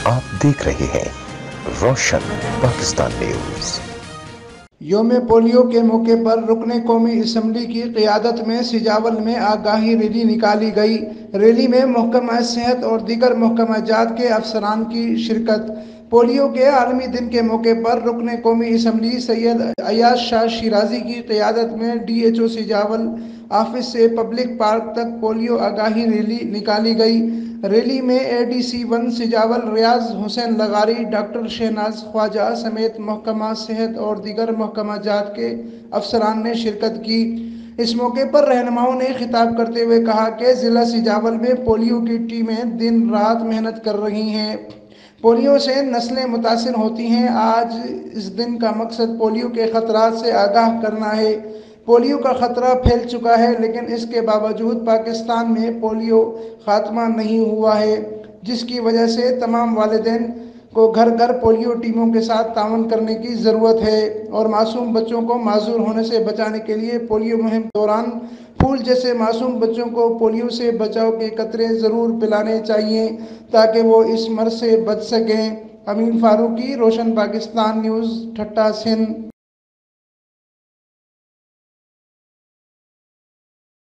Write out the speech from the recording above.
आप देख रहे हैं रोशन पाकिस्तान न्यूज। योम पोलियो के मौके पर रुकने कौमी असम्बली की क़ियादत में सिजावल में आगाही रैली निकाली गई। रैली में महकमा सेहत और दीगर महकमा जात के अफसरान की शिरकत। पोलियो के आलमी दिन के मौके पर रुकने कौमी असम्बली सैयद अयाज शाह शिराजी की क़ियादत में DHO सिजावल ऑफिस से पब्लिक पार्क तक पोलियो आगाही रैली निकाली गई। रैली में ADC1 सिजावल रियाज हुसैन लगारी, डॉक्टर शहनाज ख्वाजा समेत महकमा सेहत और दीगर महकमा जात के अफसरान ने शिरकत की। इस मौके पर रहनुमाओं ने खिताब करते हुए कहा कि ज़िला सिजावल में पोलियो की टीमें दिन रात मेहनत कर रही हैं। पोलियो से नस्लें मुतासिर होती हैं। आज इस दिन का मकसद पोलियो के ख़तरात से आगाह करना है। पोलियो का ख़तरा फैल चुका है, लेकिन इसके बावजूद पाकिस्तान में पोलियो ख़ात्मा नहीं हुआ है, जिसकी वजह से तमाम वालिदैन को घर घर पोलियो टीमों के साथ ताउन करने की ज़रूरत है और मासूम बच्चों को माजूर होने से बचाने के लिए पोलियो मुहिम दौरान फूल जैसे मासूम बच्चों को पोलियो से बचाव के कतरे ज़रूर पिलाने चाहिए ताकि वो इस मर्ज़ से बच सकें। अमीन फारूकी, रोशन पाकिस्तान न्यूज़, ठट्टा सिंध।